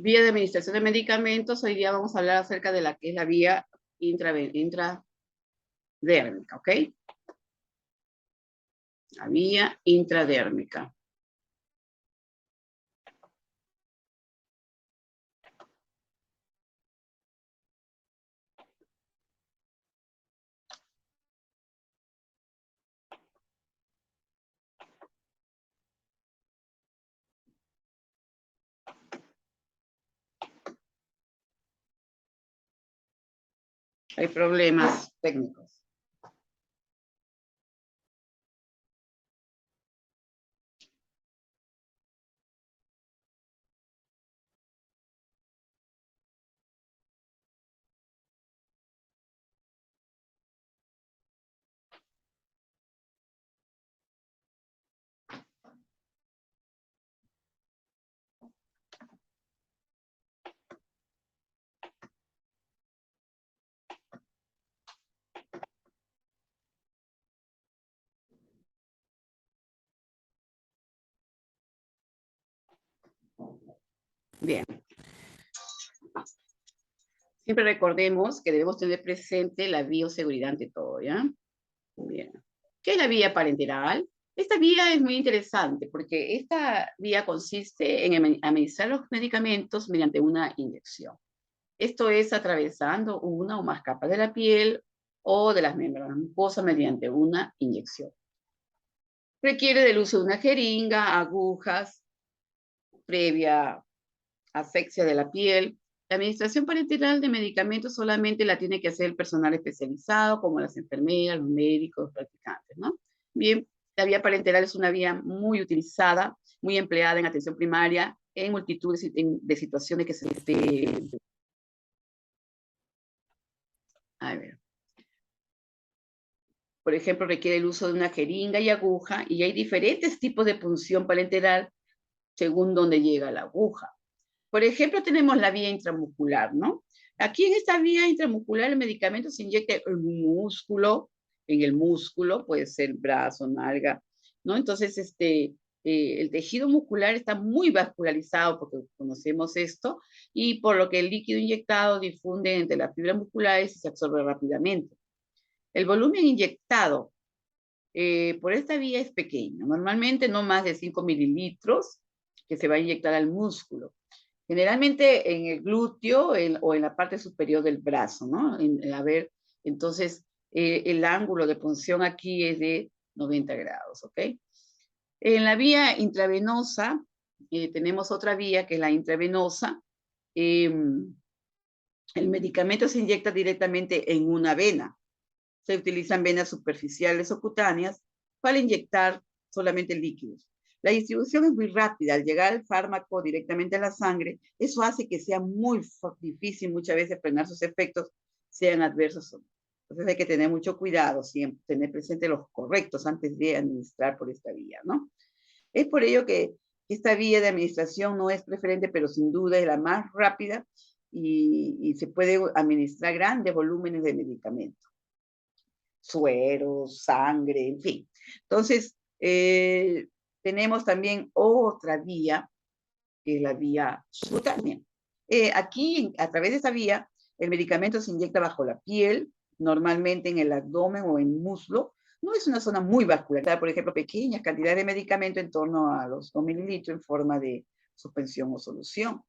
Vía de administración de medicamentos, hoy día vamos a hablar acerca de la que es la vía intradérmica, ¿ok? La vía intradérmica. Hay problemas técnicos. Bien. Siempre recordemos que debemos tener presente la bioseguridad ante todo, ¿ya? Bien. ¿Qué es la vía parenteral? Esta vía es muy interesante porque esta vía consiste en administrar los medicamentos mediante una inyección. Esto es atravesando una o más capas de la piel o de las membranas mucosas mediante una inyección. Requiere del uso de una jeringa, agujas, previa asepsia de la piel. La administración parenteral de medicamentos solamente la tiene que hacer el personal especializado, como las enfermeras, los médicos, los practicantes, ¿no? Bien, la vía parenteral es una vía muy utilizada, muy empleada en atención primaria, en multitud de situaciones que se... A ver. Por ejemplo, requiere el uso de una jeringa y aguja, y hay diferentes tipos de punción parenteral según donde llega la aguja. Por ejemplo, tenemos la vía intramuscular, ¿no? Aquí en esta vía intramuscular el medicamento se inyecta en el músculo, puede ser brazo, nalga, ¿no? Entonces, el tejido muscular está muy vascularizado, porque conocemos esto, y por lo que el líquido inyectado difunde entre las fibras musculares y se absorbe rápidamente. El volumen inyectado por esta vía es pequeño, normalmente no más de 5 mililitros que se va a inyectar al músculo. Generalmente en el glúteo o en la parte superior del brazo, ¿no? Entonces, el ángulo de punción aquí es de 90 grados, ¿ok? En la vía intravenosa, tenemos otra vía que es la intravenosa. El medicamento se inyecta directamente en una vena. Se utilizan venas superficiales o cutáneas para inyectar solamente líquidos. La distribución es muy rápida. Al llegar el fármaco directamente a la sangre, eso hace que sea muy difícil muchas veces frenar sus efectos, sean adversos o no. Entonces hay que tener mucho cuidado, siempre tener presente los correctos antes de administrar por esta vía, ¿no? Es por ello que esta vía de administración no es preferente, pero sin duda es la más rápida y se puede administrar grandes volúmenes de medicamento. Sueros, sangre, en fin. Entonces, tenemos también otra vía, que es la vía subcutánea. Aquí, a través de esa vía, el medicamento se inyecta bajo la piel, normalmente en el abdomen o en muslo. No es una zona muy vascular, por ejemplo, pequeñas cantidades de medicamento en torno a los 2 mililitros en forma de suspensión o solución.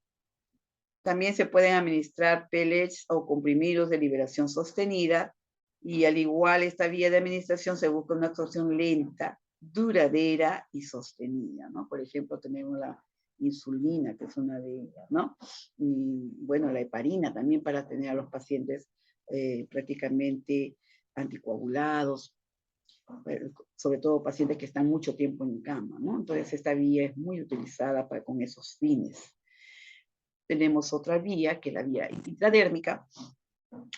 También se pueden administrar pellets o comprimidos de liberación sostenida, y al igual esta vía de administración se busca una absorción lenta, duradera y sostenida, ¿no? Por ejemplo, tenemos la insulina, que es una de ellas, ¿no? Y bueno, la heparina también para tener a los pacientes prácticamente anticoagulados, sobre todo pacientes que están mucho tiempo en cama, ¿no? Entonces esta vía es muy utilizada con esos fines. Tenemos otra vía, que es la vía intradérmica,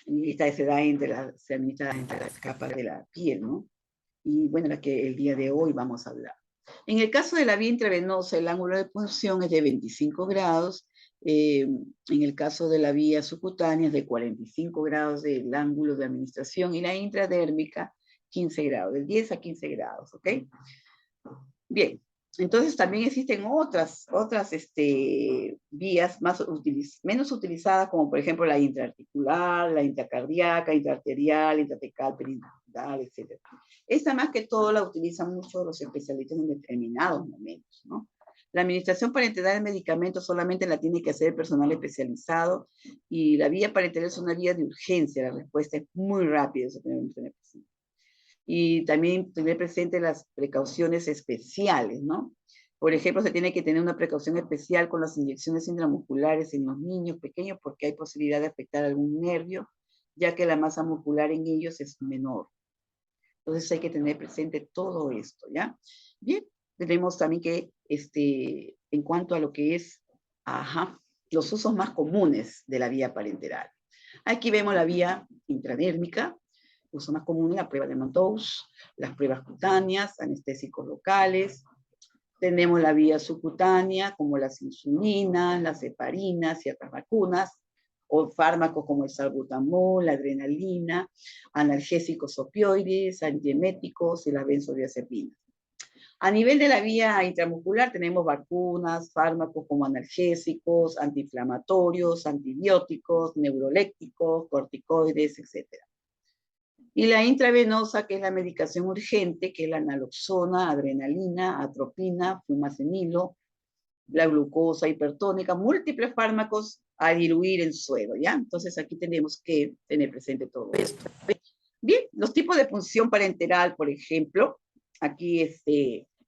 y esta se administra entre las capas de la piel, ¿no? Y bueno, la que el día de hoy vamos a hablar. En el caso de la vía intravenosa, el ángulo de punción es de 25 grados. En el caso de la vía subcutánea es de 45 grados del ángulo de administración, y la intradérmica 15 grados, del 10 a 15 grados, ¿ok? Bien, Entonces también existen otras vías menos utilizadas, como por ejemplo la intraarticular, la intracardíaca, intraarterial, intratecal, peridural, etc. Esta más que todo la utilizan mucho los especialistas en determinados momentos, ¿no? La administración parenteral de medicamentos solamente la tiene que hacer el personal especializado y la vía parenteral es una vía de urgencia, la respuesta es muy rápida, eso tenemos que tener presente. Y también tener presente las precauciones especiales, ¿no? Por ejemplo, se tiene que tener una precaución especial con las inyecciones intramusculares en los niños pequeños porque hay posibilidad de afectar algún nervio, ya que la masa muscular en ellos es menor. Entonces hay que tener presente todo esto, ¿ya? Bien, tenemos también que, en cuanto a lo que es, los usos más comunes de la vía parenteral. Aquí vemos la vía intradérmica, uso más común, la prueba de Mantoux, las pruebas cutáneas, anestésicos locales. Tenemos la vía subcutánea, como las insulinas, las heparinas, ciertas vacunas, o fármacos como el salbutamol, la adrenalina, analgésicos opioides, antieméticos y las benzodiazepinas. A nivel de la vía intramuscular tenemos vacunas, fármacos como analgésicos, antiinflamatorios, antibióticos, neurolépticos, corticoides, etc. Y la intravenosa, que es la medicación urgente, que es la naloxona, adrenalina, atropina, fumacenilo, la glucosa hipertónica, múltiples fármacos a diluir en suero, ¿ya? Entonces aquí tenemos que tener presente todo esto. Bien, los tipos de punción parenteral, por ejemplo, aquí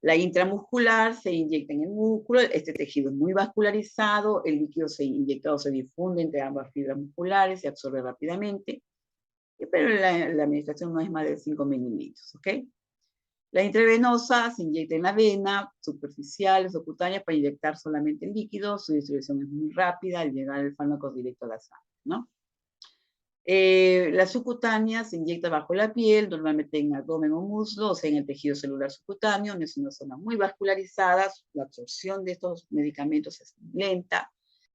la intramuscular se inyecta en el músculo, este tejido es muy vascularizado, el líquido se inyecta o se difunde entre ambas fibras musculares, se absorbe rápidamente, pero la administración no es más de 5 mililitros, ¿ok? La intravenosa se inyecta en la vena, superficiales o cutáneas para inyectar solamente el líquido, su distribución es muy rápida al llegar el fármaco directo a la sangre, ¿no? La subcutánea se inyecta bajo la piel, normalmente en abdomen o muslo, o sea, en el tejido celular subcutáneo, es una zona muy vascularizada, la absorción de estos medicamentos es lenta,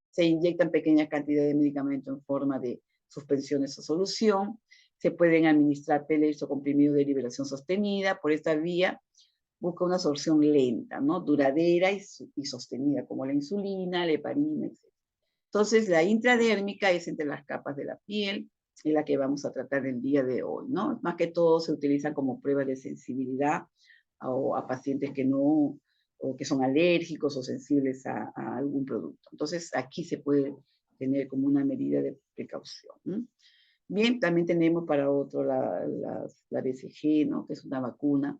se inyectan pequeñas cantidades de medicamento en forma de suspensiones o solución, se pueden administrar pellets o comprimidos de liberación sostenida, por esta vía busca una absorción lenta, ¿no? Duradera y sostenida, como la insulina, la heparina, etc. Entonces, la intradérmica es entre las capas de la piel, es la que vamos a tratar el día de hoy, ¿no? Más que todo se utiliza como prueba de sensibilidad a pacientes que no, o que son alérgicos o sensibles a algún producto. Entonces, aquí se puede tener como una medida de precaución. ¿No? Bien, también tenemos para otro la BCG, ¿no? Que es una vacuna.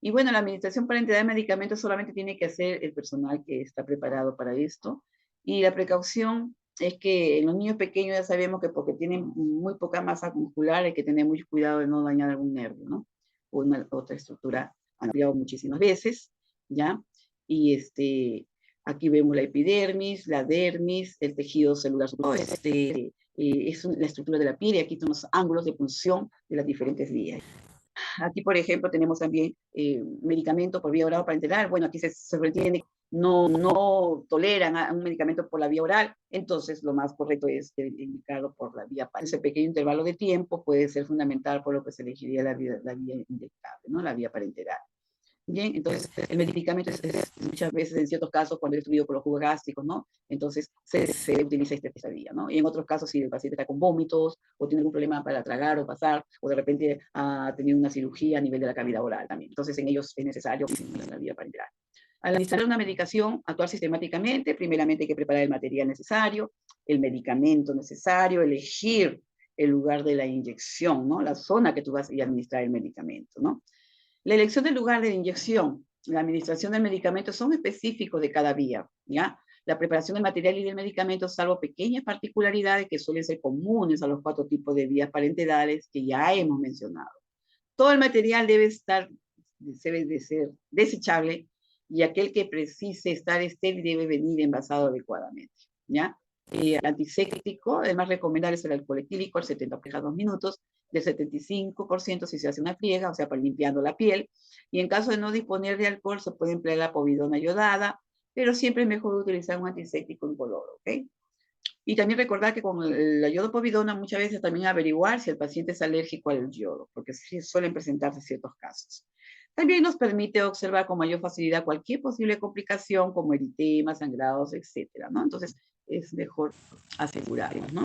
Y bueno, la administración parenteral de medicamentos solamente tiene que hacer el personal que está preparado para esto. Y la precaución es que en los niños pequeños ya sabemos que porque tienen muy poca masa muscular hay que tener mucho cuidado de no dañar algún nervio, ¿no? O una otra estructura han ampliado muchísimas veces, ¿ya? Y aquí vemos la epidermis, la dermis, el tejido celular es la estructura de la piel y aquí son los ángulos de punción de las diferentes vías. Aquí, por ejemplo, tenemos también medicamentos por vía oral parenteral. Bueno, aquí se sobreentiende no toleran a un medicamento por la vía oral, entonces lo más correcto es indicarlo por la vía parenteral. Ese pequeño intervalo de tiempo puede ser fundamental por lo que se elegiría la vía inyectable, ¿no? La vía parenteral. Bien, entonces el medicamento es muchas veces, en ciertos casos, cuando es distribuido por los jugos gástricos, ¿no? Entonces se utiliza esta vía, ¿no? Y en otros casos, si el paciente está con vómitos o tiene algún problema para tragar o pasar, o de repente ha tenido una cirugía a nivel de la cavidad oral también. Entonces en ellos es necesario la vía parenteral. Al administrar una medicación, actuar sistemáticamente, primeramente hay que preparar el material necesario, el medicamento necesario, elegir el lugar de la inyección, ¿no? La zona que tú vas a administrar el medicamento, ¿no? La elección del lugar de inyección, la administración del medicamento son específicos de cada vía, ¿ya? La preparación del material y del medicamento, salvo pequeñas particularidades que suelen ser comunes a los 4 tipos de vías parenterales que ya hemos mencionado. Todo el material debe de ser desechable y aquel que precise estar estéril debe venir envasado adecuadamente, ¿ya? Antiséptico, además recomendable es el alcohol etílico, el 70 por cada 2 minutos, del 75% si se hace una friega, o sea, para limpiando la piel. Y en caso de no disponer de alcohol, se puede emplear la povidona iodada, pero siempre es mejor utilizar un antiséptico incoloro, ¿ok? Y también recordar que con la yodopovidona muchas veces también averiguar si el paciente es alérgico al yodo, porque sí suelen presentarse ciertos casos. También nos permite observar con mayor facilidad cualquier posible complicación como eritema, sangrados, etcétera, ¿no? Entonces, es mejor asegurarnos, ¿no?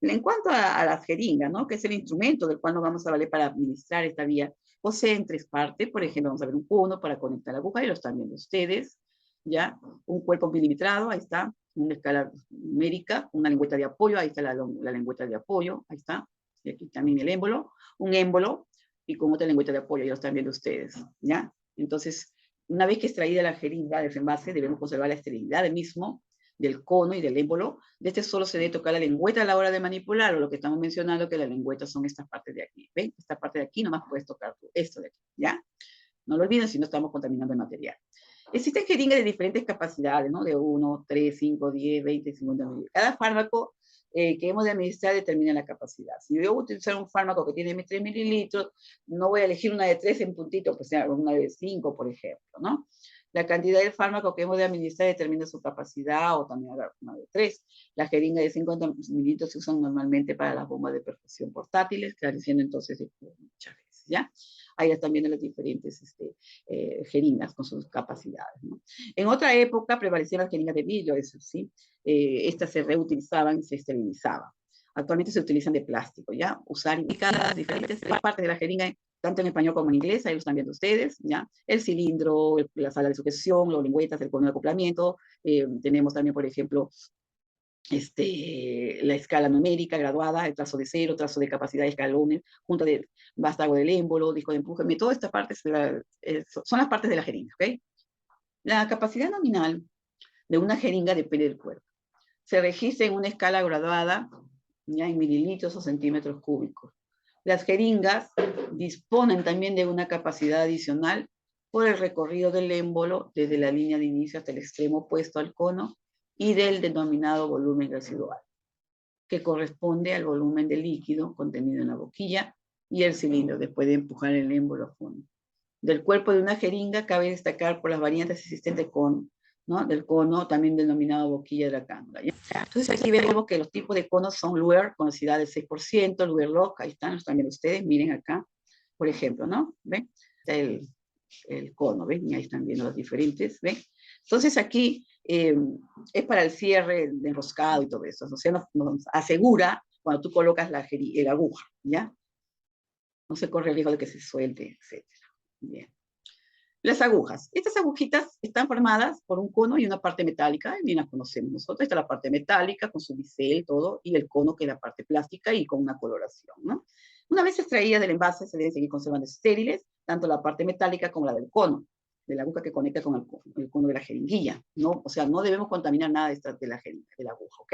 En cuanto a las jeringas, ¿no? Que es el instrumento del cual nos vamos a valer para administrar esta vía, posee en tres partes. Por ejemplo, vamos a ver un cono para conectar la aguja, y lo están viendo ustedes, ¿ya? Un cuerpo milimetrado, ahí está, una escala numérica, una lengüeta de apoyo, ahí está la lengüeta de apoyo, ahí está, y aquí también el émbolo, un émbolo, y con otra lengüeta de apoyo, ya lo están viendo ustedes, ¿ya? Entonces, una vez que extraída la jeringa del envase, debemos conservar la esterilidad del mismo, del cono y del émbolo. De este solo se debe tocar la lengüeta a la hora de manipularlo, lo que estamos mencionando, que las lengüetas son estas partes de aquí, ¿ven? Esta parte de aquí nomás puedes tocar tú, esto de aquí, ¿ya? No lo olviden si no estamos contaminando el material. Existen jeringas de diferentes capacidades, ¿no? De 1, 3, 5, 10, 20, 50 mililitros. Cada fármaco que hemos de administrar determina la capacidad. Si yo voy a utilizar un fármaco que tiene 3 mililitros, no voy a elegir una de 3 en puntito, pues sea una de 5, por ejemplo, ¿no? La cantidad del fármaco que hemos de administrar determina su capacidad, o también una de 3. Las jeringas de 50 mililitros se usan normalmente para las bombas de perfusión portátiles, clareciendo entonces muchas veces, ¿ya? Ahí están viendo las diferentes jeringas con sus capacidades, ¿no? En otra época prevalecían las jeringas de vidrio, eso sí. Estas se reutilizaban y se esterilizaban. Actualmente se utilizan de plástico, ¿ya? Usar indicadas diferentes partes de la jeringa, tanto en español como en inglés, ahí lo están viendo ustedes, ¿ya? El cilindro, la sala de sujeción, las lengüetas, el cono de acoplamiento. Tenemos también, por ejemplo, la escala numérica graduada, el trazo de cero, trazo de capacidad, escalones, junta de vástago del émbolo, disco de empuje, todas estas partes son las partes de la jeringa, ¿ok? La capacidad nominal de una jeringa depende del cuerpo. Se registra en una escala graduada, ya en mililitros o centímetros cúbicos. Las jeringas disponen también de una capacidad adicional por el recorrido del émbolo desde la línea de inicio hasta el extremo opuesto al cono y del denominado volumen residual, que corresponde al volumen de líquido contenido en la boquilla y el cilindro después de empujar el émbolo a fondo. Del cuerpo de una jeringa cabe destacar por las variantes existentes con, ¿no? Del cono, también denominado boquilla de la cánula. Entonces aquí vemos que los tipos de conos son Luer, con densidad del 6%, Luer Lock, ahí están también ustedes, miren acá, por ejemplo, ¿no? ¿Ven? El cono, ¿ven? Y ahí están viendo los diferentes, ¿ven? Entonces aquí es para el cierre de enroscado y todo eso, o sea, nos asegura cuando tú colocas la aguja, ¿ya? No se corre el riesgo de que se suelte, etc. Bien. Las agujas. Estas agujitas están formadas por un cono y una parte metálica, bien las conocemos nosotros. Esta es la parte metálica con su bisel, todo, y el cono que es la parte plástica y con una coloración, ¿no? Una vez extraídas del envase, se deben seguir conservando estériles, tanto la parte metálica como la del cono, de la aguja que conecta con el cono de la jeringuilla, ¿no? O sea, no debemos contaminar nada de la jeringa, de la aguja, ¿ok?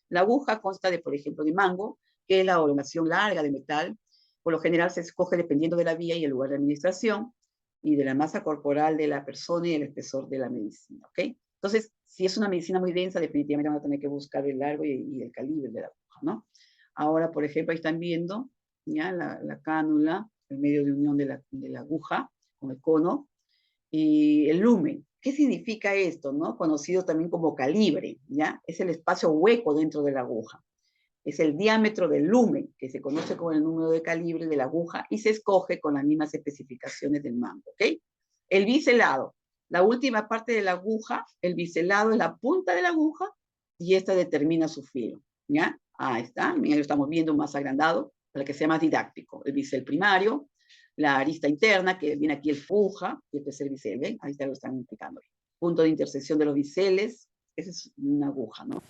La aguja consta de, por ejemplo, de mango, que es la elongación larga de metal. Por lo general se escoge dependiendo de la vía y el lugar de administración, y de la masa corporal de la persona y el espesor de la medicina, ¿ok? Entonces, si es una medicina muy densa, definitivamente vamos a tener que buscar el largo y el calibre de la aguja, ¿no? Ahora, por ejemplo, ahí están viendo, ¿ya? La cánula, el medio de unión de la aguja con el cono, y el lumen. ¿Qué significa esto, no? Conocido también como calibre, ¿ya? Es el espacio hueco dentro de la aguja. Es el diámetro del lumen, que se conoce como el número de calibre de la aguja y se escoge con las mismas especificaciones del mango, ¿ok? El biselado, la última parte de la aguja, el biselado es la punta de la aguja y esta determina su filo, ¿ya? Ahí está, mira, lo estamos viendo más agrandado para que sea más didáctico. El bisel primario, la arista interna, que viene aquí el fuja, y este es el bisel, ¿ven? Ahí está, lo están indicando. Punto de intersección de los biseles, esa es una aguja, ¿no?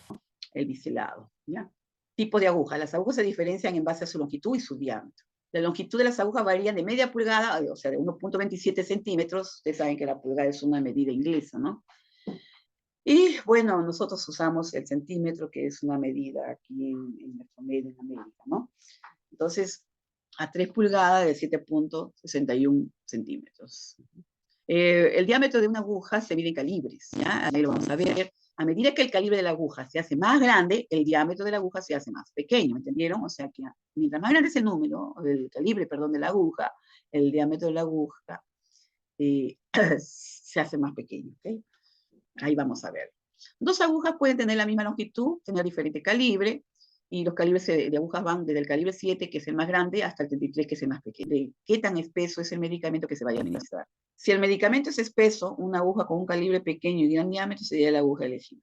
El biselado, ¿ya? Tipo de aguja. Las agujas se diferencian en base a su longitud y su diámetro. La longitud de las agujas varía de media pulgada, o sea, de 1.27 centímetros. Ustedes saben que la pulgada es una medida inglesa, ¿no? Y bueno, nosotros usamos el centímetro, que es una medida aquí en nuestro medio en América, ¿no? Entonces, a 3 pulgadas de 7.61 centímetros. El diámetro de una aguja se mide en calibres, ¿ya? Ahí lo vamos a ver. A medida que el calibre de la aguja se hace más grande, el diámetro de la aguja se hace más pequeño, ¿me entendieron? O sea que mientras más grande es el número, el calibre, perdón, de la aguja, el diámetro de la aguja se hace más pequeño, ¿ok? Ahí vamos a ver. Dos agujas pueden tener la misma longitud, tener diferente calibre, y los calibres de agujas van desde el calibre 7, que es el más grande, hasta el 33, que es el más pequeño. De qué tan espeso es el medicamento que se vaya a administrar. Si el medicamento es espeso, una aguja con un calibre pequeño y gran diámetro sería la aguja elegida.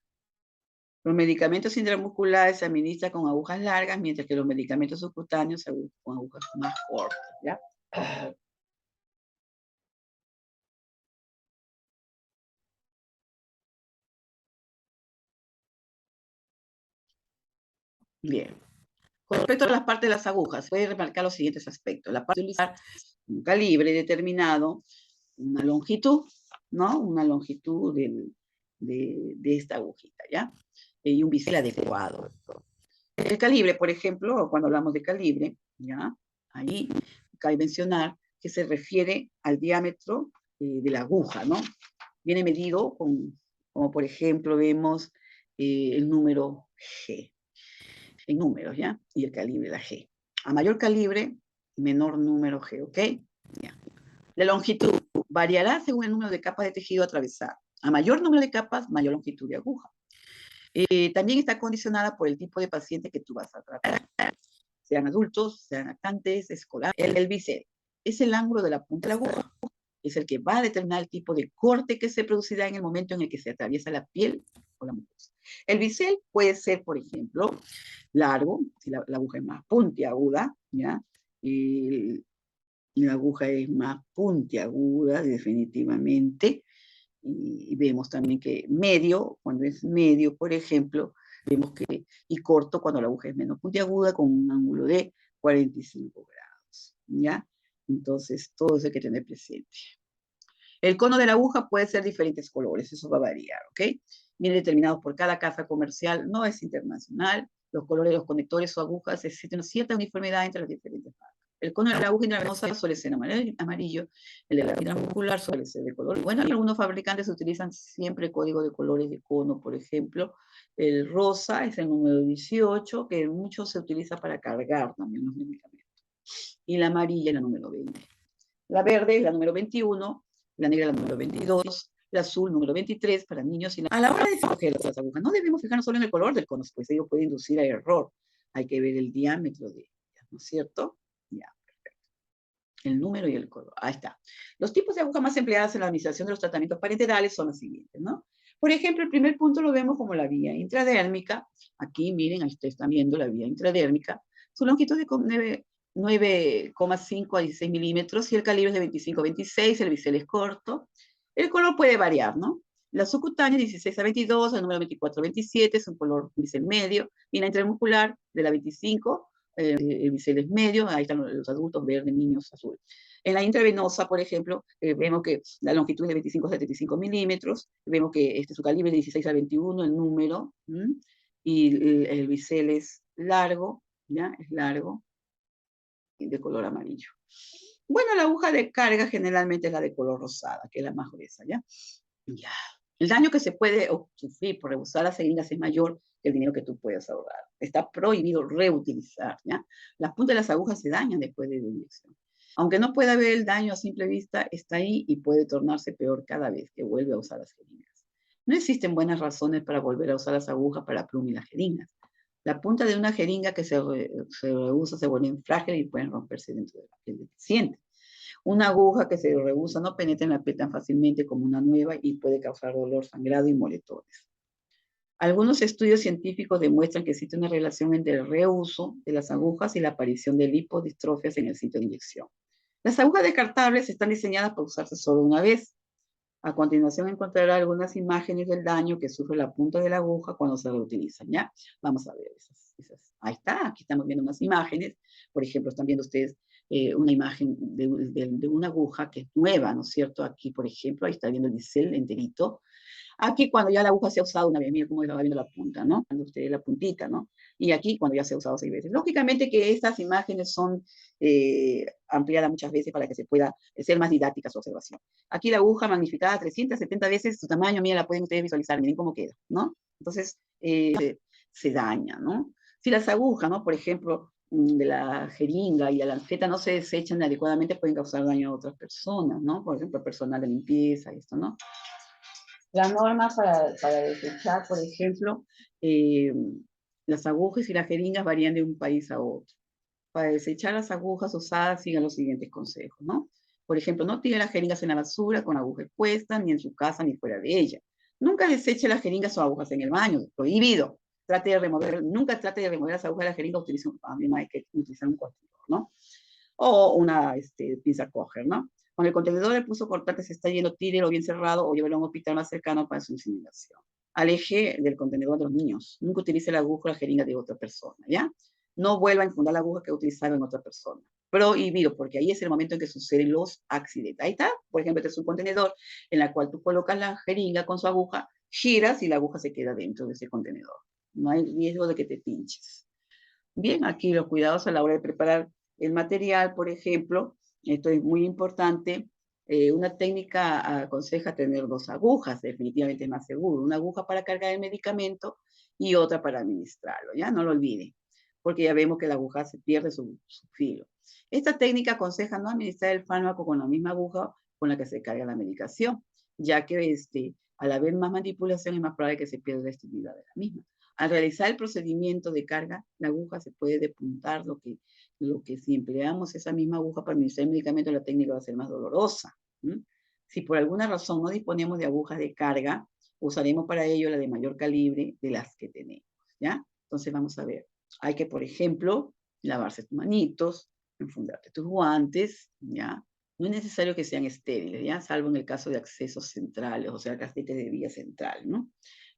Los medicamentos intramusculares se administran con agujas largas, mientras que los medicamentos subcutáneos se usan con agujas más cortas, ¿ya? Bien. Con respecto a las partes de las agujas, voy a remarcar los siguientes aspectos. La parte de utilizar un calibre determinado, una longitud, ¿no? Una longitud de esta agujita, ¿ya? Y un bisel adecuado. El calibre, por ejemplo, cuando hablamos de calibre, ¿ya? Ahí cabe mencionar que se refiere al diámetro de la aguja, ¿no? Viene medido como por ejemplo vemos el número G, en números, ¿ya? Y el calibre, la G. A mayor calibre, menor número G, ¿ok? Ya. La longitud variará según el número de capas de tejido atravesado. A mayor número de capas, mayor longitud de aguja. También está condicionada por el tipo de paciente que tú vas a tratar. Sean adultos, sean lactantes, escolares. El bisel es el ángulo de la punta de la aguja. Es el que va a determinar el tipo de corte que se producirá en el momento en el que se atraviesa la piel o la mucosa. El bisel puede ser, por ejemplo, largo, si la aguja es más puntiaguda, ¿ya? Y la aguja es más puntiaguda, definitivamente. Y vemos también que medio, cuando es medio, por ejemplo, vemos que, y corto cuando la aguja es menos puntiaguda, con un ángulo de 45 grados, ¿ya? Entonces, todo eso hay que tener presente. El cono de la aguja puede ser diferentes colores, eso va a variar, ¿ok? Viene determinado por cada casa comercial, no es internacional. Los colores de los conectores o agujas existen cierta uniformidad entre las diferentes marcas. El cono de la aguja intravenosa suele ser amarillo, el de la intramuscular suele ser de color. Bueno, algunos fabricantes utilizan siempre código de colores de cono, por ejemplo, el rosa es el número 18, que mucho se utiliza para cargar también los medicamentos. Y la amarilla es la número 20. La verde es la número 21, la negra la número 22, la azul número 23 para niños. A la hora de escoger las agujas, no debemos fijarnos solo en el color del cono, pues ello puede inducir a error. Hay que ver el diámetro de ellas, ¿no es cierto? Ya, perfecto. El número y el color. Ahí está. Los tipos de agujas más empleadas en la administración de los tratamientos parenterales son los siguientes, ¿no? Por ejemplo, el primer punto lo vemos como la vía intradérmica. Aquí, miren, ahí ustedes están viendo la vía intradérmica. Su longitud de 9,5 a 16 milímetros y el calibre es de 25-26, el bisel es corto. El color puede variar, ¿no? La subcutánea 16 a 22, el número 24-27 es un color bisel medio, y la intramuscular de la 25, el bisel es medio, ahí están los adultos, verde, niños, azul. En la intravenosa, por ejemplo, vemos que la longitud es de 25 a 75 milímetros, vemos que su calibre es de 16 a 21, el número, y el bisel es largo, ¿ya? Es largo, de color amarillo. Bueno, la aguja de carga generalmente es la de color rosada, que es la más gruesa, ¿ya? Ya. El daño que se puede sufrir por reusar las jeringas es mayor que el dinero que tú puedes ahorrar. Está prohibido reutilizar, ¿ya? Las puntas de las agujas se dañan después de la inyección. Aunque no pueda ver el daño a simple vista, está ahí y puede tornarse peor cada vez que vuelve a usar las jeringas. No existen buenas razones para volver a usar las agujas para la pluma y las jeringas. La punta de una jeringa que se reusa se vuelve frágil y pueden romperse dentro de la piel del paciente. Una aguja que se reusa no penetra en la piel tan fácilmente como una nueva y puede causar dolor, sangrado y moretones. Algunos estudios científicos demuestran que existe una relación entre el reuso de las agujas y la aparición de lipodistrofias en el sitio de inyección. Las agujas descartables están diseñadas para usarse solo una vez. A continuación encontrará algunas imágenes del daño que sufre la punta de la aguja cuando se reutilizan, ¿ya? Vamos a ver esas. Ahí está, aquí estamos viendo unas imágenes. Por ejemplo, están viendo ustedes una imagen de una aguja que es nueva, ¿no es cierto? Aquí, por ejemplo, ahí está viendo el bisel enterito. Aquí cuando ya la aguja se ha usado una vez, mira cómo va viendo la punta, ¿no? Cuando usted la puntita, ¿no? Y aquí cuando ya se ha usado 6 veces. Lógicamente que estas imágenes son ampliadas muchas veces para que se pueda ser más didáctica su observación. Aquí la aguja magnificada 370 veces su tamaño, mira, la pueden ustedes visualizar, miren cómo queda, ¿no? Entonces, se daña, ¿no? Si las agujas, ¿no? Por ejemplo, de la jeringa y la lanceta no se desechan adecuadamente, pueden causar daño a otras personas, ¿no? Por ejemplo, personal de limpieza y esto, ¿no? La norma para desechar, por ejemplo, Las agujas y las jeringas varían de un país a otro. Para desechar las agujas usadas, sigan los siguientes consejos, ¿no? Por ejemplo, no tire las jeringas en la basura con agujas puestas, ni en su casa ni fuera de ella. Nunca deseche las jeringas o agujas en el baño, prohibido. Nunca trate de remover las agujas de la jeringa, hay que utilizar un contenedor, ¿no? O una pinza coger, ¿no? Cuando el contenedor de pulso cortante se está yendo, tírelo bien cerrado o llévelo a un hospital más cercano para su inseminación. Aleje del contenedor de los niños. Nunca utilice la aguja o la jeringa de otra persona, ¿ya? No vuelva a infundar la aguja que utilizaron en otra persona. Prohibido, porque ahí es el momento en que suceden los accidentes. Ahí está, por ejemplo, este es un contenedor en el cual tú colocas la jeringa con su aguja, giras y la aguja se queda dentro de ese contenedor. No hay riesgo de que te pinches. Bien, aquí los cuidados a la hora de preparar el material, por ejemplo, esto es muy importante. Una técnica aconseja tener dos agujas, definitivamente es más seguro. Una aguja para cargar el medicamento y otra para administrarlo, ¿ya? No lo olvide, porque ya vemos que la aguja se pierde su filo. Esta técnica aconseja no administrar el fármaco con la misma aguja con la que se carga la medicación, ya que al haber más manipulación es más probable que se pierda la esterilidad de la misma. Al realizar el procedimiento de carga, la aguja se puede depuntar, lo que si empleamos esa misma aguja para administrar el medicamento, la técnica va a ser más dolorosa. ¿Mm? Si por alguna razón no disponemos de agujas de carga, usaremos para ello la de mayor calibre de las que tenemos, ¿ya? Entonces vamos a ver. Hay que, por ejemplo, lavarse tus manitos, enfundarte tus guantes, ¿ya? No es necesario que sean estériles, ¿ya? Salvo en el caso de accesos centrales, o sea, catéteres de vía central, ¿no?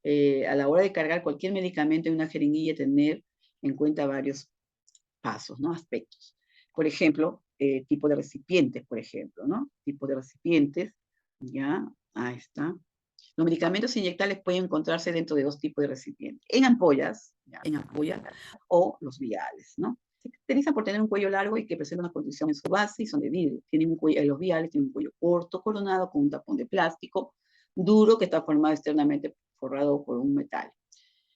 A la hora de cargar cualquier medicamento en una jeringuilla, tener en cuenta varios pasos, ¿no? Aspectos. Por ejemplo, tipo de recipientes, por ejemplo, ¿no? Tipo de recipientes, ya, ahí está. Los medicamentos inyectables pueden encontrarse dentro de dos tipos de recipientes, en ampollas, ¿ya? En ampollas, o los viales, ¿no? Se caracterizan por tener un cuello largo y que presentan una condición en su base y son de vidrio. Tienen un cuello, los viales tienen un cuello corto, coronado con un tapón de plástico duro que está formado externamente forrado por un metal.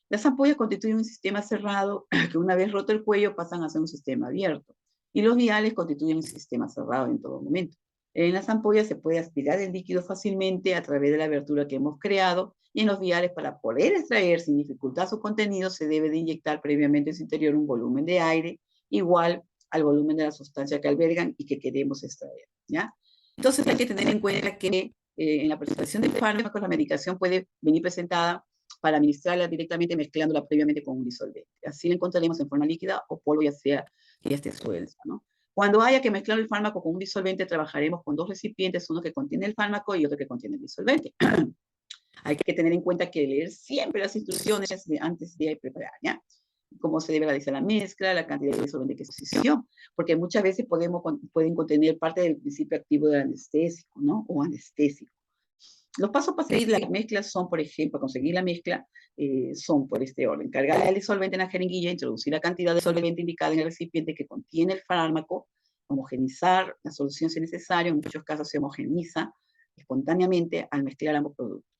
Las ampollas constituyen un sistema cerrado que una vez roto el cuello pasan a ser un sistema abierto. Y los viales constituyen un sistema cerrado en todo momento. En las ampollas se puede aspirar el líquido fácilmente a través de la abertura que hemos creado y en los viales para poder extraer sin dificultad su contenido se debe de inyectar previamente en su interior un volumen de aire igual al volumen de la sustancia que albergan y que queremos extraer, ¿ya? Entonces hay que tener en cuenta que en la presentación de fármacos la medicación puede venir presentada para administrarla directamente mezclándola previamente con un disolvente. Así la encontraremos en forma líquida o polvo, ya sea que ya esté suelta, ¿no? Cuando haya que mezclar el fármaco con un disolvente, trabajaremos con dos recipientes, uno que contiene el fármaco y otro que contiene el disolvente. Hay que tener en cuenta que leer siempre las instrucciones antes de preparar, ¿ya? Cómo se debe realizar la mezcla, la cantidad de disolvente que se usa, porque muchas veces pueden contener parte del principio activo del anestésico, ¿no? O anestésico. Los pasos para seguir la mezcla son, por ejemplo, conseguir la mezcla, son por este orden. Cargar el disolvente en la jeringuilla, introducir la cantidad de solvente indicada en el recipiente que contiene el fármaco, homogenizar la solución si es necesario, en muchos casos se homogeniza espontáneamente al mezclar ambos productos.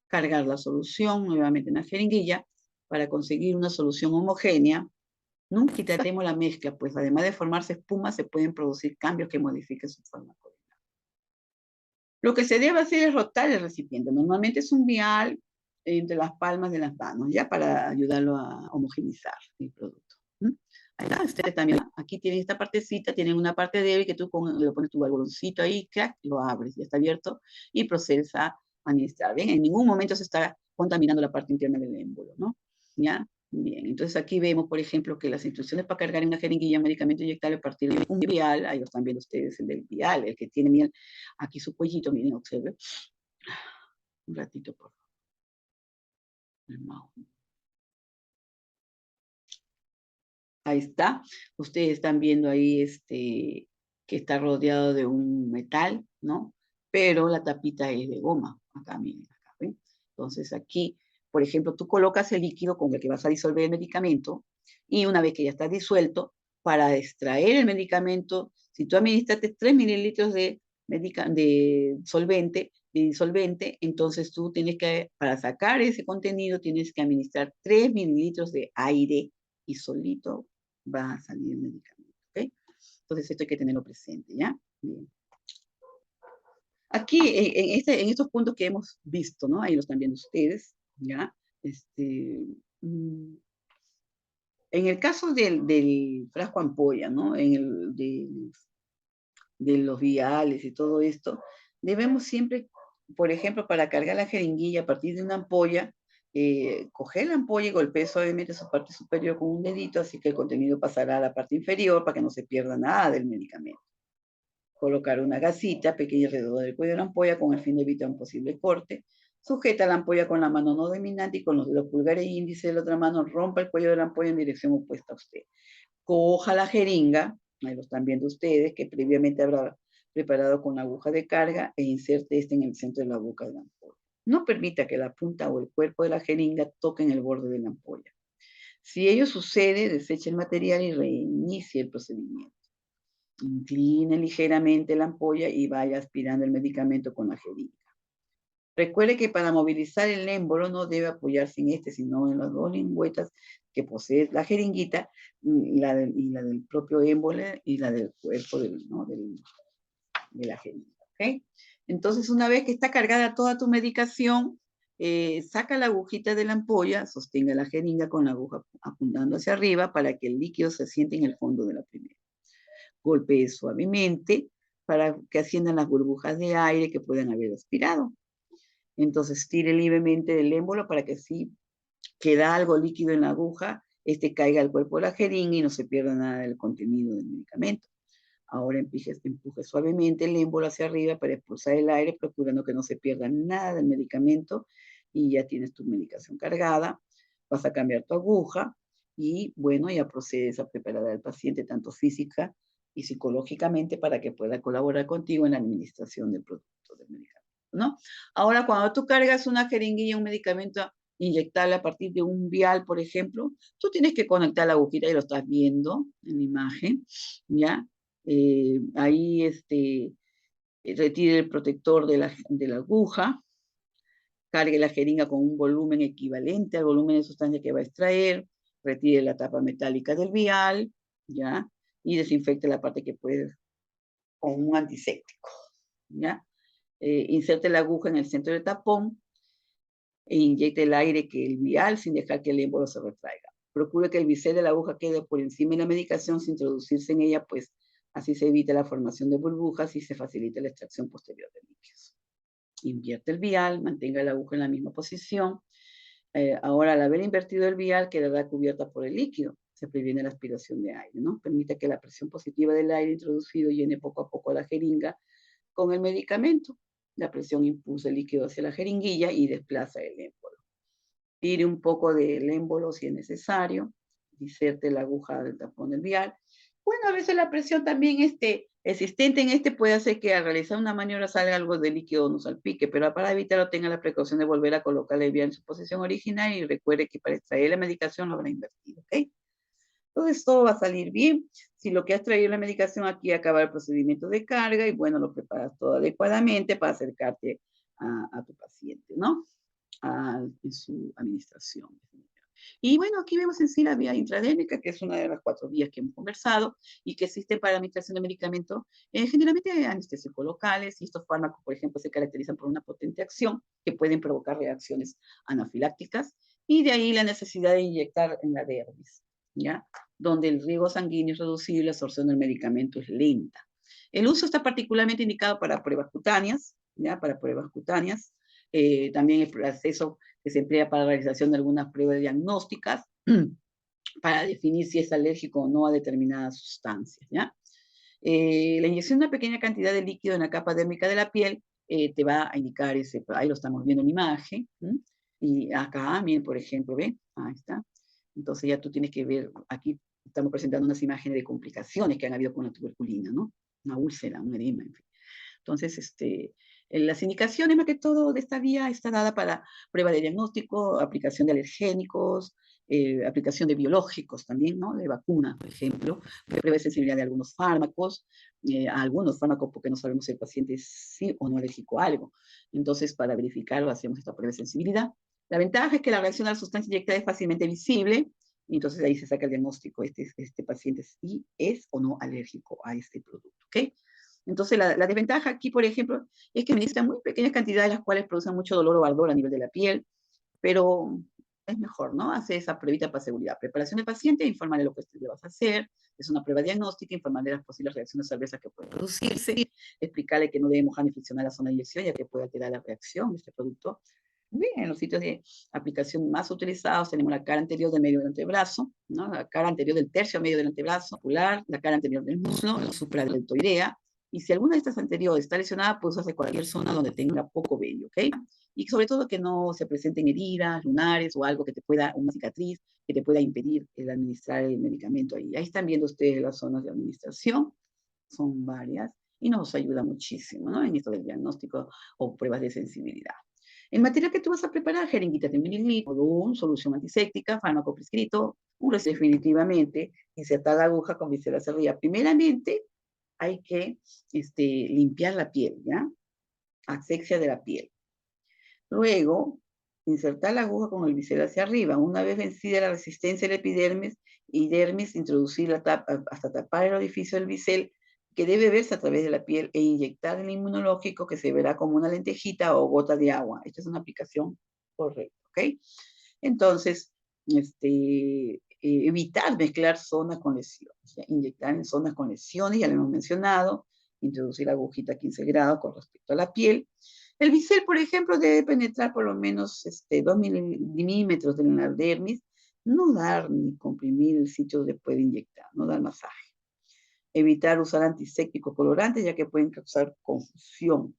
Cargar la solución nuevamente en la jeringuilla para conseguir una solución homogénea. Nunca quitaremos la mezcla, pues además de formarse espuma, se pueden producir cambios que modifiquen su fármaco. Lo que se debe hacer es rotar el recipiente. Normalmente es un vial entre las palmas de las manos, ya para ayudarlo a homogenizar el producto. Ahí está, ustedes también, aquí tienen esta partecita, tienen una parte débil que tú le pones tu algodoncito ahí, crack, lo abres, ya está abierto, y procedes a administrar. Bien, en ningún momento se está contaminando la parte interna del émbolo, ¿no? ¿Ya? Bien, entonces aquí vemos, por ejemplo, que las instrucciones para cargar en una jeringuilla un medicamento inyectable a partir de un vial, ahí lo están viendo ustedes, el del vial, el que tiene, miren, aquí su cuellito, miren, observen. Un ratito, por favor. El mouse. Ahí está. Ustedes están viendo ahí que está rodeado de un metal, ¿no? Pero la tapita es de goma. Acá, miren, acá, ¿ven? Entonces aquí, por ejemplo, tú colocas el líquido con el que vas a disolver el medicamento y una vez que ya está disuelto, para extraer el medicamento, si tú administraste 3 mililitros de solvente, de disolvente, entonces tú tienes que, para sacar ese contenido, tienes que administrar 3 mililitros de aire y solito va a salir el medicamento, ¿ok? Entonces esto hay que tenerlo presente, ¿ya? Bien. Aquí, en estos puntos que hemos visto, ¿no? Ahí lo están viendo ustedes, ¿ya? En el caso del frasco ampolla, ¿no? De los viales y todo esto, debemos siempre, por ejemplo, para cargar la jeringuilla a partir de una ampolla, coger la ampolla y golpear suavemente su parte superior con un dedito, así que el contenido pasará a la parte inferior para que no se pierda nada del medicamento. Colocar una gasita pequeña alrededor del cuello de la ampolla con el fin de evitar un posible corte. Sujeta la ampolla con la mano no dominante y con los dedos pulgar e índice de la otra mano rompa el cuello de la ampolla en dirección opuesta a usted. Coja la jeringa, ahí lo están viendo ustedes, que previamente habrá preparado con la aguja de carga e inserte este en el centro de la boca de la ampolla. No permita que la punta o el cuerpo de la jeringa toquen el borde de la ampolla. Si ello sucede, deseche el material y reinicie el procedimiento. Incline ligeramente la ampolla y vaya aspirando el medicamento con la jeringa. Recuerde que para movilizar el émbolo no debe apoyarse en este, sino en las dos lengüetas que posee la jeringuita, y la del propio émbolo y la del cuerpo ¿no? de la jeringa. ¿Okay? Entonces, una vez que está cargada toda tu medicación, saca la agujita de la ampolla, sostenga la jeringa con la aguja apuntando hacia arriba para que el líquido se asiente en el fondo de la primera. Golpee suavemente para que asciendan las burbujas de aire que puedan haber aspirado. Entonces tire libremente del émbolo para que si queda algo líquido en la aguja, este caiga al cuerpo de la jeringa y no se pierda nada del contenido del medicamento. Ahora empuje suavemente el émbolo hacia arriba para expulsar el aire, procurando que no se pierda nada del medicamento y ya tienes tu medicación cargada. Vas a cambiar tu aguja y bueno, ya procedes a preparar al paciente tanto física y psicológicamente para que pueda colaborar contigo en la administración del producto del medicamento, ¿no? Ahora, cuando tú cargas una jeringuilla, un medicamento inyectable a partir de un vial, por ejemplo, tú tienes que conectar la agujita y lo estás viendo en la imagen, ¿ya? Ahí retire el protector de la aguja, cargue la jeringa con un volumen equivalente al volumen de sustancia que va a extraer, retire la tapa metálica del vial, ¿ya? Y desinfecte la parte que puede con un antiséptico, ¿ya? Inserte la aguja en el centro del tapón e inyecte el aire que el vial sin dejar que el émbolo se retraiga. Procure que el bisel de la aguja quede por encima de la medicación sin introducirse en ella, pues así se evita la formación de burbujas y se facilita la extracción posterior de líquidos. Invierte el vial, mantenga la aguja en la misma posición. Ahora, al haber invertido el vial, quedará cubierta por el líquido. Se previene la aspiración de aire, ¿no? Permite que la presión positiva del aire introducido llene poco a poco la jeringa con el medicamento. La presión impulsa el líquido hacia la jeringuilla y desplaza el émbolo. Tire un poco del émbolo si es necesario. Inserte la aguja del tapón del vial. Bueno, a veces la presión también existente en puede hacer que al realizar una maniobra salga algo de líquido o no salpique, pero para evitarlo tenga la precaución de volver a colocar el vial en su posición original y recuerde que para extraer la medicación lo habrá invertido, ¿ok? Entonces todo va a salir bien. Si lo que has traído la medicación aquí acaba el procedimiento de carga y bueno, lo preparas todo adecuadamente para acercarte a tu paciente, ¿no? En su administración. Y bueno, aquí vemos en sí la vía intradérmica, que es una de las 4 vías que hemos conversado y que existe para la administración de medicamentos, generalmente anestésicos locales, y estos fármacos, por ejemplo, se caracterizan por una potente acción que pueden provocar reacciones anafilácticas y de ahí la necesidad de inyectar en la dermis, ¿ya? Donde el riego sanguíneo es reducido y la absorción del medicamento es lenta. El uso está particularmente indicado para pruebas cutáneas, ¿ya? Para pruebas cutáneas. También el proceso que se emplea para la realización de algunas pruebas diagnósticas para definir si es alérgico o no a determinadas sustancias, ¿ya? La inyección de una pequeña cantidad de líquido en la capa dérmica de la piel te va a indicar ahí lo estamos viendo en imagen, ¿sí? Y acá, miren, por ejemplo, ¿ven? Ahí está. Entonces ya tú tienes que ver, aquí estamos presentando unas imágenes de complicaciones que han habido con la tuberculina, ¿no? Una úlcera, un edema, en fin. Entonces, las indicaciones, más que todo, de esta vía está dada para prueba de diagnóstico, aplicación de alergénicos, aplicación de biológicos también, ¿no? De vacunas, por ejemplo, prueba de sensibilidad de algunos fármacos, a algunos fármacos porque no sabemos si el paciente es sí o no alérgico a algo. Entonces, para verificarlo, hacemos esta prueba de sensibilidad. La ventaja es que la reacción a la sustancia inyectada es fácilmente visible, y entonces ahí se saca el diagnóstico, este paciente sí es o no alérgico a este producto, ¿ok? Entonces, la desventaja aquí, por ejemplo, es que necesitan muy pequeñas cantidades, las cuales producen mucho dolor o ardor a nivel de la piel, pero es mejor, ¿no? Hace esa pruebita para seguridad. Preparación del paciente, informarle lo que le vas a hacer. Es una prueba diagnóstica, informarle de las posibles reacciones adversas que pueden producirse. Explicarle que no debe mojar ni friccionar la zona de inyección, ya que puede alterar la reacción de este producto. Bien, en los sitios de aplicación más utilizados tenemos la cara anterior del medio del antebrazo, ¿no? La cara anterior del tercio medio del antebrazo, ocular, la cara anterior del muslo, la supradeltoidea. Y si alguna de estas anteriores está lesionada, pues hace cualquier zona donde tenga poco vello, ¿ok? Y sobre todo que no se presenten heridas, lunares o algo que te pueda, una cicatriz que te pueda impedir el administrar el medicamento ahí. Ahí están viendo ustedes las zonas de administración, son varias, y nos ayuda muchísimo, ¿no? En esto del diagnóstico o pruebas de sensibilidad. El material que tú vas a preparar, jeringuita de mililitros, odón, solución antiséptica, fármaco prescrito, definitivamente, insertar la aguja con visera cerrada. Primeramente, hay que limpiar la piel, ¿ya? Asepsia de la piel. Luego, insertar la aguja con el bisel hacia arriba. Una vez vencida la resistencia del epidermis y dermis, introducir la tapa hasta tapar el orificio del bisel, que debe verse a través de la piel, e inyectar el inmunológico, que se verá como una lentejita o gota de agua. Esta es una aplicación correcta, ¿ok? Entonces, evitar mezclar zonas con lesiones. ¿Ya? Inyectar en zonas con lesiones, ya lo hemos mencionado. Introducir la agujita a 15 grados con respecto a la piel. El bisel, por ejemplo, debe penetrar por lo menos 2 milímetros de la dermis. No dar ni comprimir el sitio donde puede inyectar, no dar masaje. Evitar usar antisépticos colorantes, ya que pueden causar confusión,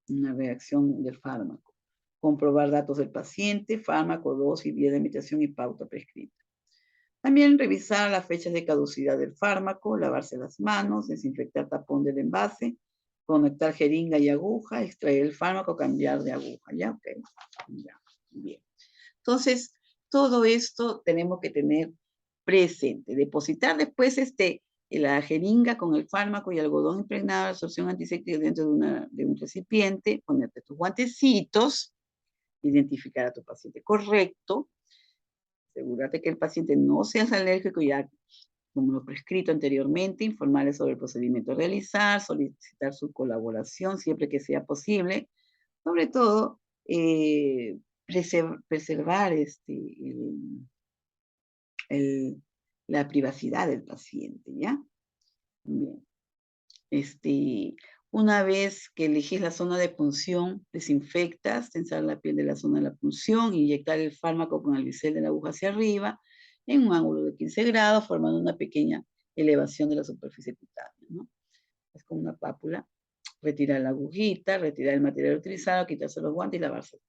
una reacción del fármaco. Comprobar datos del paciente, fármaco, dosis, vía de administración y pauta prescrita. También revisar las fechas de caducidad del fármaco, lavarse las manos, desinfectar tapón del envase, conectar jeringa y aguja, extraer el fármaco, cambiar de aguja, ¿ya? Ok, ya, bien. Entonces, todo esto tenemos que tener presente. Depositar después la jeringa con el fármaco y algodón impregnado de absorción antiséptica dentro de un recipiente, ponerte tus guantecitos, identificar a tu paciente correcto, asegúrate que el paciente no sea alérgico, ya como lo prescrito anteriormente, informarle sobre el procedimiento a realizar, solicitar su colaboración siempre que sea posible, sobre todo preservar la privacidad del paciente, ¿ya? Bien. Una vez que elegís la zona de punción, desinfectas, tensar la piel de la zona de la punción, inyectar el fármaco con el bisel de la aguja hacia arriba, en un ángulo de 15 grados, formando una pequeña elevación de la superficie cutánea, ¿no? Es como una pápula. Retirar la agujita, retirar el material utilizado, quitarse los guantes y lavarse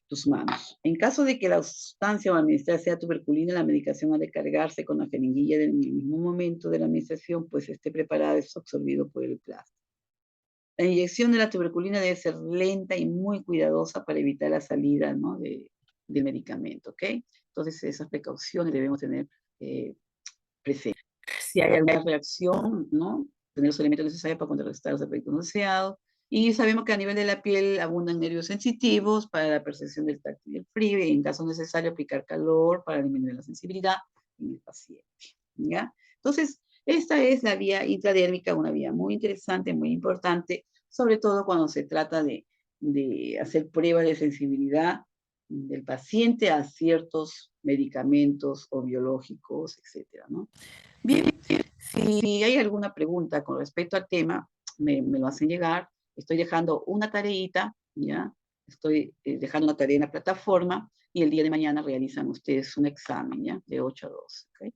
tus manos. En caso de que la sustancia o administrar sea tuberculina, la medicación ha de cargarse con la jeringuilla del mismo momento de la administración, pues este preparado es absorbido por el plasma. La inyección de la tuberculina debe ser lenta y muy cuidadosa para evitar la salida, ¿no? del medicamento, ¿ok? Entonces esas precauciones debemos tener presentes. Si hay alguna reacción, ¿no? Tener los elementos necesarios para contrarrestar los efectos no deseados. Y sabemos que a nivel de la piel abundan nervios sensitivos para la percepción del tacto y el frío, y en caso necesario aplicar calor para disminuir la sensibilidad en el paciente, ¿ya? Entonces, esta es la vía intradérmica, una vía muy interesante, muy importante, sobre todo cuando se trata de hacer pruebas de sensibilidad del paciente a ciertos medicamentos o biológicos, etcétera, ¿no? Bien, si hay alguna pregunta con respecto al tema, me lo hacen llegar. Estoy dejando una tareita, ¿ya? Estoy dejando una tarea en la plataforma y el día de mañana realizan ustedes un examen, ¿ya? De 8 a 2, ¿ok?